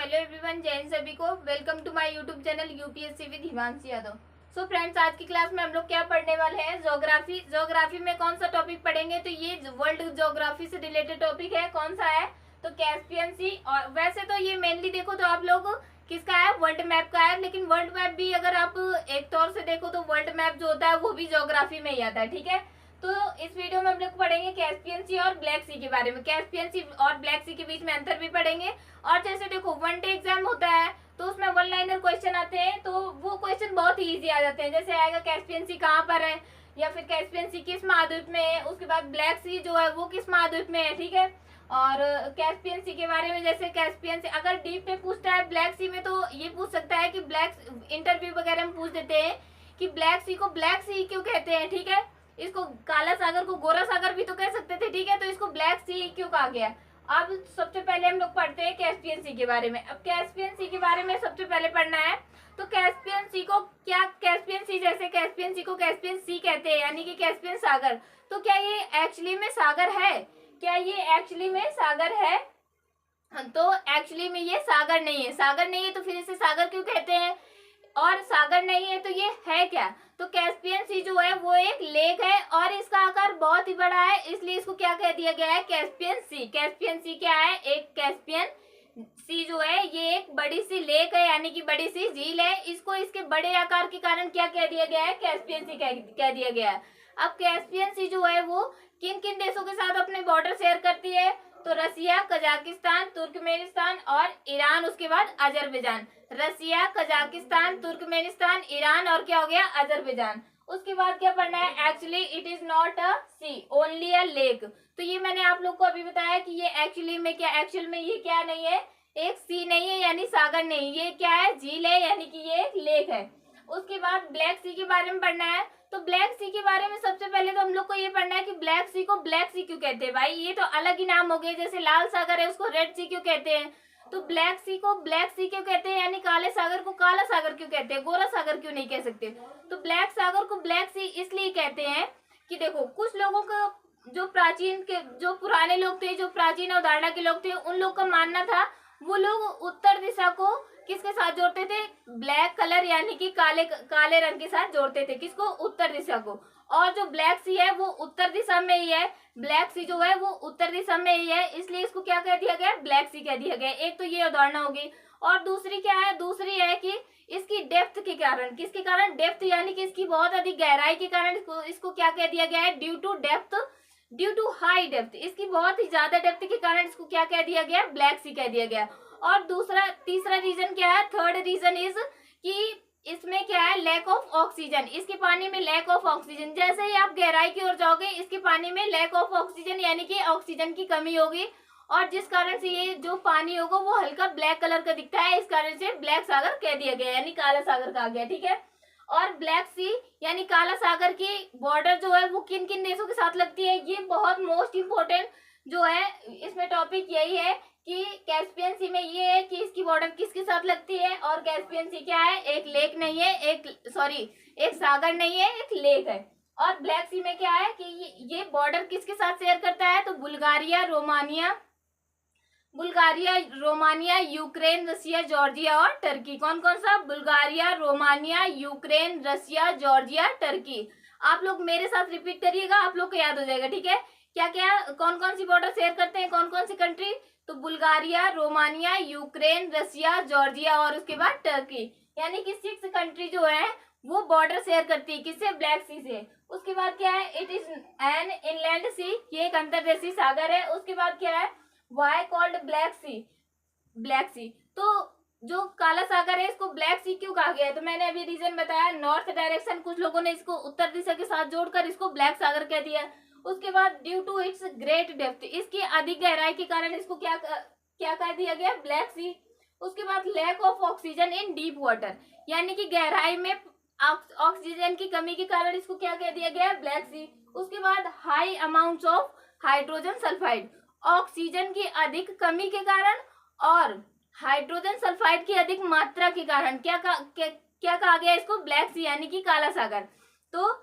Hello everyone, जय हिंद सभी को। Welcome to my YouTube channel UPSC with Himanshi Yadav. So friends, आज की क्लास में हम लोग क्या पढ़ने वाले हैं? ज्योग्राफी। ज्योग्राफी में कौन सा टॉपिक पढ़ेंगे? तो ये वर्ल्ड ज्योग्राफी से रिलेटेड टॉपिक है। कौन सा है? तो कैस्पियन सी। और वैसे तो ये मेनली देखो तो आप लोग किसका है? वर्ल्ड मैप का है। लेकिन वर्ल्ड मैप भी अगर आप एक तौर से देखो तो वर्ल्ड मैप जो होता है वो भी ज्योग्राफी में ही आता है। ठीक है, तो इस वीडियो में हम लोग पढ़ेंगे कैस्पियन सी और ब्लैक सी के बारे में। कैस्पियन सी और ब्लैक सी के बीच में अंतर भी पढ़ेंगे। और जैसे देखो, वन डे एग्जाम होता है तो उसमें वन लाइनर क्वेश्चन आते हैं, तो वो क्वेश्चन बहुत ही इजी आ जाते हैं। जैसे आएगा कैस्पियन सी कहाँ पर है, या फिर कैस्पियन सी किस महाद्वीप में है, उसके बाद ब्लैक सी जो है वो किस महाद्वीप में है। ठीक है, और कैस्पियन सी के बारे में, जैसे कैस्पियन सी अगर डीप में पूछता है ब्लैक सी में, तो ये पूछ सकता है कि ब्लैक इंटरव्यू वगैरह में पूछ देते हैं कि ब्लैक सी को ब्लैक सी क्यों कहते हैं। ठीक है, इसको काला सागर को गोरा सागर भी तो कह सकते थे। ठीक है, तो इसको ब्लैक सी क्यों कहा गया? अब सबसे पहले हम लोग पढ़ते हैं कैस्पियन सी के बारे में। अब कैस्पियन सी के बारे में सबसे पहले पढ़ना है। तो कैस्पियन सी को क्या, कैस्पियन सी जैसे कैस्पियन सी को कैस्पियन सी कहते हैं, यानी कि कैस्पियन सागर। तो क्या ये एक्चुअली में सागर है? क्या ये एक्चुअली में सागर है? तो एक्चुअली में ये सागर नहीं है। सागर नहीं है तो फिर इसे सागर क्यों कहते हैं? और सागर नहीं है तो ये है क्या? तो कैस्पियन सी जो है वो एक लेक है और इसका आकार बहुत ही बड़ा है, इसलिए इसको क्या कह दिया गया है? कैस्पियन सी। कैस्पियन सी क्या है? एक कैस्पियन सी जो है ये एक बड़ी सी लेक है, यानी कि बड़ी सी झील है। इसको इसके बड़े आकार के कारण क्या कह दिया गया है? कैस्पियन सी कह दिया गया है। अब कैस्पियन सी जो है वो किन किन देशों के साथ अपने बॉर्डर शेयर करती है? तो रसिया, कजाकिस्तान, तुर्कमेनिस्तान और ईरान, उसके बाद अजरबैजान। रसिया, कजाकिस्तान, तुर्कमेनिस्तान, ईरान और क्या हो गया? अजरबैजान। उसके बाद क्या पढ़ना है? Actually it is not a sea, only a lake. तो ये मैंने आप लोग को अभी बताया कि ये एक्चुअली में क्या, एक्चुअल में ये क्या नहीं है? एक सी नहीं है, यानी सागर नहीं। ये क्या है? झील है, यानी कि ये एक लेक है। उसके बाद ब्लैक सी के बारे में पढ़ना है। तो ब्लैक सी के बारे में सबसे पहले तो हम लोग को ये पढ़ना है कि ब्लैक सी को ब्लैक सी क्यों कहते हैं। भाई ये तो अलग ही नाम हो गए, जैसे लाल सागर है उसको रेड सी क्यों कहते हैं? तो ब्लैक सी को ब्लैक सी क्यों कहते हैं, यानी काले सागर को काला सागर क्यों कहते हैं? गोरा सागर क्यों नहीं कह सकते? तो ब्लैक सागर को ब्लैक सी इसलिए कहते हैं कि देखो, कुछ लोगों का जो प्राचीन के, जो पुराने लोग थे, जो प्राचीन अवधारणा के लोग थे, उन लोग का मानना था वो लोग उत्तर दिशा को किसके साथ जोड़ते थे? ब्लैक कलर, यानी कि काले काले रंग के साथ जोड़ते थे। किसको? उत्तर दिशा को। और जो ब्लैक सी है वो उत्तर दिशा में ही है। ब्लैक सी जो है वो उत्तर दिशा में ही है, इसलिए इसको क्या कह दिया गया? ब्लैक सी कह दिया गया। एक तो ये अवधारणा होगी। और दूसरी क्या है? दूसरी है कि इसकी डेप्थ के कारण, किसके कारण? डेप्थ, यानी कि इसकी बहुत अधिक गहराई के कारण इसको क्या कह दिया गया है? Due to depth, due to high depth, इसकी बहुत ही ज्यादा डेप्थ के कारण इसको क्या कह दिया गया? ब्लैक सी कह दिया गया। और दूसरा, तीसरा रीजन क्या है? थर्ड रीजन इज कि इसमें क्या है? Lack of oxygen. इसके पानी में लैक ऑफ ऑक्सीजन। जैसे ही आप गहराई की ओर जाओगे, इसके पानी में लैक ऑफ ऑक्सीजन, यानी कि ऑक्सीजन की कमी होगी, और जिस कारण से ये जो पानी होगा वो हल्का ब्लैक कलर का दिखता है। इस कारण से ब्लैक सागर कह दिया गया, यानी काला सागर कहा गया। ठीक है, और ब्लैक सी यानी काला सागर की बॉर्डर जो है वो किन किन देशों के साथ लगती है? ये बहुत मोस्ट इंपोर्टेंट जो है इसमें टॉपिक यही है कि कैस्पियन सी में ये है कि इसकी बॉर्डर किसके साथ लगती है। और कैस्पियन सी क्या है? एक लेक नहीं है, एक सागर नहीं है, एक लेक है। और ब्लैक सी में क्या है कि ये बॉर्डर किसके साथ शेयर करता है? तो बुल्गारिया, यूक्रेन, रसिया, जॉर्जिया और टर्की। कौन कौन सा? बुल्गारिया, रोमानिया, यूक्रेन, रसिया, जॉर्जिया, टर्की। आप लोग मेरे साथ रिपीट करिएगा, आप लोग को याद हो जाएगा। ठीक है, क्या क्या, कौन कौन सी बॉर्डर शेयर करते हैं, कौन कौन सी कंट्री? तो बुल्गारिया, रोमानिया, यूक्रेन, रसिया, जॉर्जिया और उसके बाद टर्की, यानी कि 6 कंट्री जो है वो बॉर्डर शेयर करती है। किससे? ब्लैक सी से। उसके बाद क्या है? It is an inland sea, ये एक अंतर्देशीय सागर है। उसके बाद क्या है? वाई कॉल्ड ब्लैक सी। तो जो काला सागर है इसको ब्लैक सी क्यों कहा गया है? तो मैंने अभी रीजन बताया, नॉर्थ डायरेक्शन, कुछ लोगों ने इसको उत्तर दिशा के साथ जोड़कर इसको ब्लैक सागर कह दिया। उसके बाद due to its great depth, इसकी अधिक गहराई के कारण इसको क्या कह दिया गया? Black Sea. उसके बाद lack of oxygen in deep water, यानी कि गहराई में ऑक्सीजन की कमी के कारण इसको क्या कह दिया गया? Black Sea. उसके बाद high amounts of hydrogen sulphide, oxygen की अधिक कमी के कारण और हाइड्रोजन सल्फाइड की अधिक मात्रा के कारण क्या कहा गया इसको? ब्लैक सी, यानी कि काला सागर। तो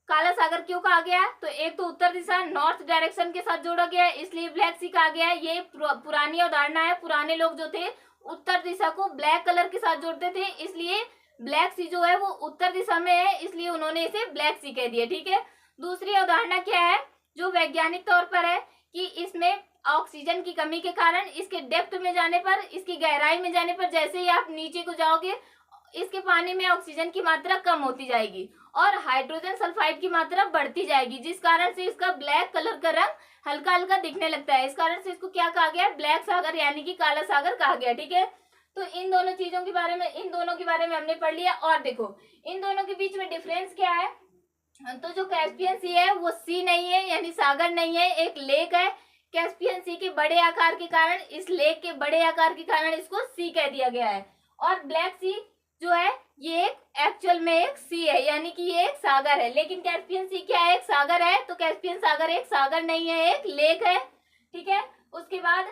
काला सागर क्यों कहा गया? तो एक तो उत्तर दिशा, नॉर्थ डायरेक्शन के साथ जोड़ा गया है, इसलिए ब्लैक सी कहा गया है। ये पुरानी अवधारणा है, पुराने लोग जो थे उत्तर दिशा को ब्लैक कलर के साथ जोड़ते थे, इसलिए ब्लैक सी जो है वो उत्तर दिशा में है, इसलिए उन्होंने इसे ब्लैक सी कह दिया। ठीक है, दूसरी अवधारणा क्या है जो वैज्ञानिक तौर पर है कि इसमें ऑक्सीजन की कमी के कारण इसके डेप्थ में जाने पर, इसकी गहराई में जाने पर, जैसे ही आप नीचे को जाओगे इसके पानी में ऑक्सीजन की मात्रा कम होती जाएगी और हाइड्रोजन सल्फाइड की मात्रा बढ़ती जाएगी, जिस कारण से इसका ब्लैक कलर का रंग हल्का हल्का दिखने लगता है। इस कारण से इसको क्या कहा गया, ब्लैक सागर यानी कि काला सागर कहा गया। ठीक है, तो इन दोनों चीजों के बारे में, इन दोनों के बारे में हमने पढ़ लिया। और देखो इन दोनों के बीच में डिफरेंस क्या है, तो जो कैस्पियन सी है वो सी नहीं है यानी सागर नहीं है, एक लेक है। कैस्पियन सी के बड़े आकार के कारण, इस लेक के बड़े आकार के कारण इसको सी कह दिया गया है। और ब्लैक सी जो है ये एक एक्चुअल में एक सी है, यानी कि ये एक सागर है। लेकिन कैस्पियन सी क्या है, एक सागर है, तो कैस्पियन सागर एक सागर नहीं है, एक लेक है। ठीक है, उसके बाद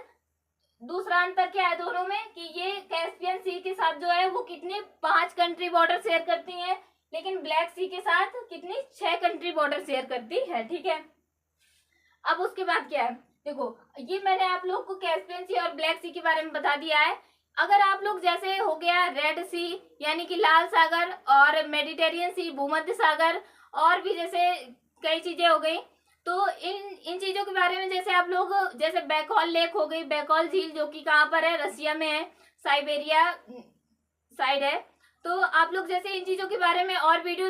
दूसरा अंतर क्या है दोनों में कि ये कैस्पियन सी के साथ जो है वो कितनी 5 कंट्री बॉर्डर शेयर करती हैं, लेकिन ब्लैक सी के साथ कितनी 6 कंट्री बॉर्डर शेयर करती है। ठीक है, अब उसके बाद क्या है, देखो ये मैंने आप लोग को कैस्पियन सी और ब्लैक सी के बारे में बता दिया है। अगर आप लोग जैसे हो गया रेड सी यानी कि लाल सागर, और मेडिटेरियन सी भूमध्य सागर, और भी जैसे कई चीजें हो गई, तो इन चीजों के बारे में जैसे आप लोग, जैसे बैकॉल लेक हो गई, बैकॉल झील जो कि कहाँ पर है, रसिया में है, साइबेरिया साइड है। तो आप लोग जैसे इन चीजों के बारे में और वीडियो,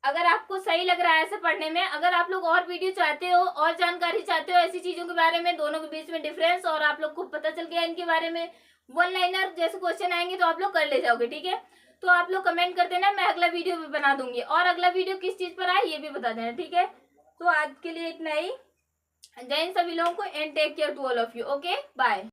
अगर आपको सही लग रहा है ऐसे पढ़ने में, अगर आप लोग और वीडियो चाहते हो और जानकारी चाहते हो ऐसी चीजों के बारे में, दोनों के बीच में डिफरेंस, और आप लोग को पता चल गया इनके बारे में, वन लाइनर जैसे क्वेश्चन आएंगे तो आप लोग कर ले जाओगे। ठीक है, तो आप लोग कमेंट कर देना, मैं अगला वीडियो भी बना दूंगी, और अगला वीडियो किस चीज पर आए ये भी बता देना। ठीक है, तो आज के लिए इतना ही। जय हिंद सभी लोगों को, and take care to all of you. Okay, bye.